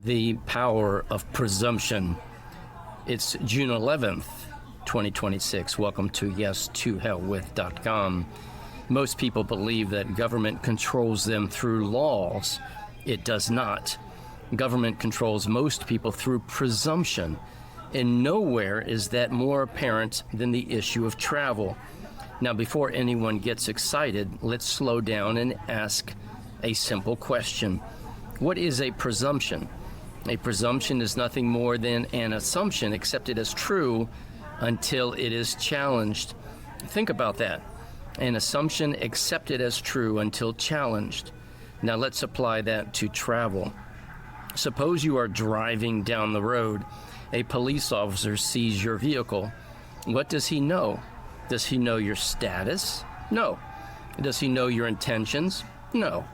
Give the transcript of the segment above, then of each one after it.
The power of presumption. It's June 11th, 2026. Welcome to yes2hellwith.com. Most people believe that government controls them through laws. It does not. Government controls most people through presumption, and nowhere is that more apparent than the issue of travel. Now, before anyone gets excited, let's slow down and ask a simple question. What is a presumption? A presumption is nothing more than an assumption accepted as true until it is challenged. Think about that. An assumption accepted as true until challenged. Now let's apply that to travel. Suppose you are driving down the road. A police officer sees your vehicle. What does he know? Does he know your status? No. Does he know your intentions? No.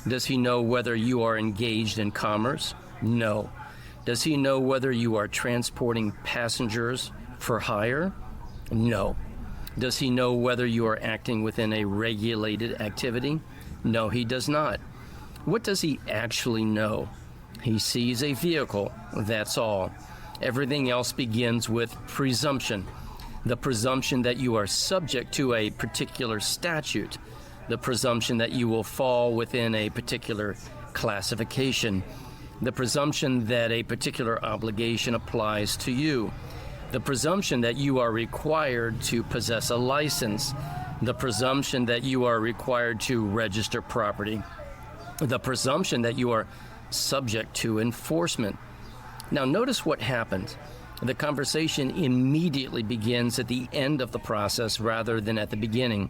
Does he know whether you are engaged in commerce? No. Does he know whether you are transporting passengers for hire? No. Does he know whether you are acting within a regulated activity? No, he does not. What does he actually know? He sees a vehicle, that's all. Everything else begins with presumption. The presumption that you are subject to a particular statute. The presumption that you will fall within a particular classification. The presumption that a particular obligation applies to you. The presumption that you are required to possess a license. The presumption that you are required to register property. The presumption that you are subject to enforcement. Now notice what happens. The conversation immediately begins at the end of the process rather than at the beginning.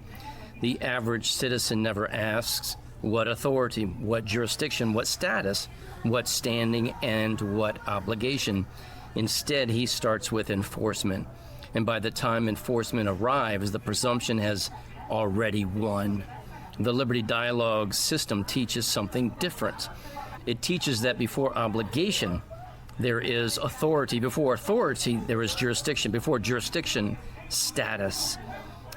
The average citizen never asks what authority, what jurisdiction, what status, what standing, and what obligation. Instead, he starts with enforcement. And by the time enforcement arrives, the presumption has already won. The Liberty Dialogue system teaches something different. It teaches that before obligation, there is authority. Before authority, there is jurisdiction. Before jurisdiction, status.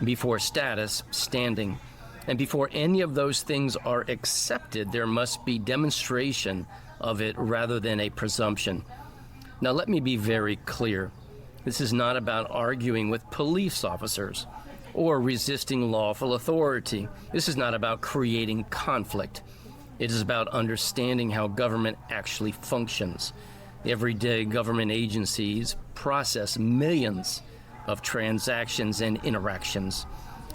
Before status, standing. And before any of those things are accepted, there must be demonstration of it rather than a presumption. Now, let me be very clear. This is not about arguing with police officers or resisting lawful authority. This is not about creating conflict. It is about understanding how government actually functions. Every day, government agencies process millions of transactions and interactions.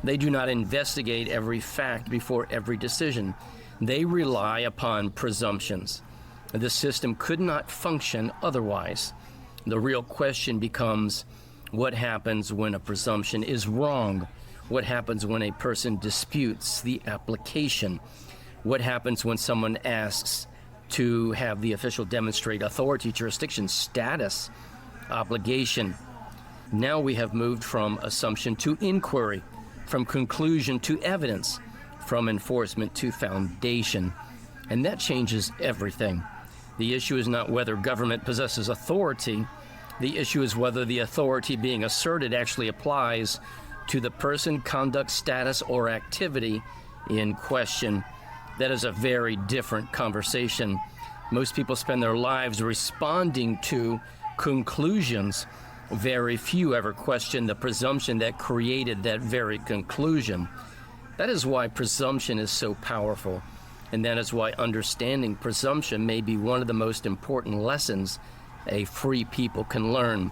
They do not investigate every fact before every decision. They rely upon presumptions. The system could not function otherwise. The real question becomes, what happens when a presumption is wrong? What happens when a person disputes the application? What happens when someone asks to have the official demonstrate authority, jurisdiction, status, obligation? Now we have moved from assumption to inquiry, from conclusion to evidence, from enforcement to foundation. And that changes everything. The issue is not whether government possesses authority. The issue is whether the authority being asserted actually applies to the person, conduct, status, or activity in question. That is a very different conversation. Most people spend their lives responding to conclusions. Very few ever question the presumption that created that very conclusion. That is why presumption is so powerful, and that is why understanding presumption may be one of the most important lessons a free people can learn.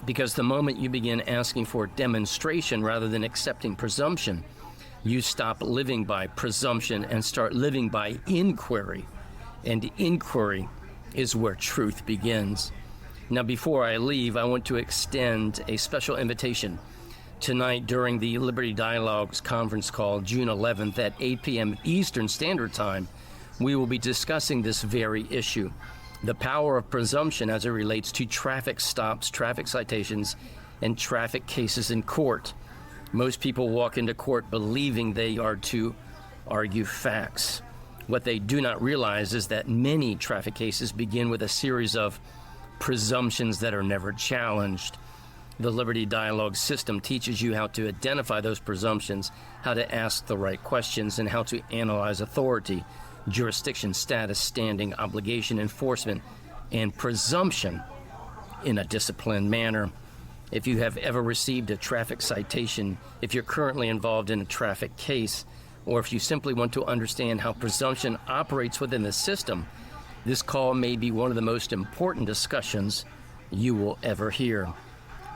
Because the moment you begin asking for demonstration rather than accepting presumption, you stop living by presumption and start living by inquiry. And inquiry is where truth begins. Now, before I leave, I want to extend a special invitation. Tonight, during the Liberty Dialogues conference call, June 11th at 8 p.m. Eastern Standard Time, we will be discussing this very issue, the power of presumption as it relates to traffic stops, traffic citations, and traffic cases in court. Most people walk into court believing they are to argue facts. What they do not realize is that many traffic cases begin with a series of presumptions that are never challenged. The Liberty Dialogue system teaches you how to identify those presumptions, how to ask the right questions, and how to analyze authority, jurisdiction, status, standing, obligation, enforcement, and presumption in a disciplined manner. If you have ever received a traffic citation, if you're currently involved in a traffic case, or if you simply want to understand how presumption operates within the system, this call may be one of the most important discussions you will ever hear.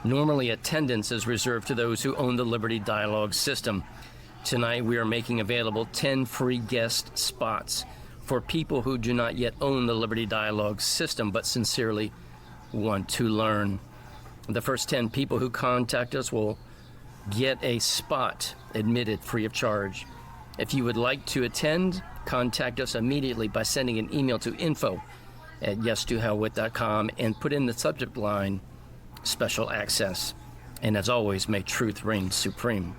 Normally, attendance is reserved to those who own the Liberty Dialogue system. Tonight, we are making available 10 free guest spots for people who do not yet own the Liberty Dialogue system but sincerely want to learn. The first 10 people who contact us will get a spot admitted free of charge. If you would like to attend, contact us immediately by sending an email to info@yes2hellwith.com and put in the subject line, special access. And as always, may truth reign supreme.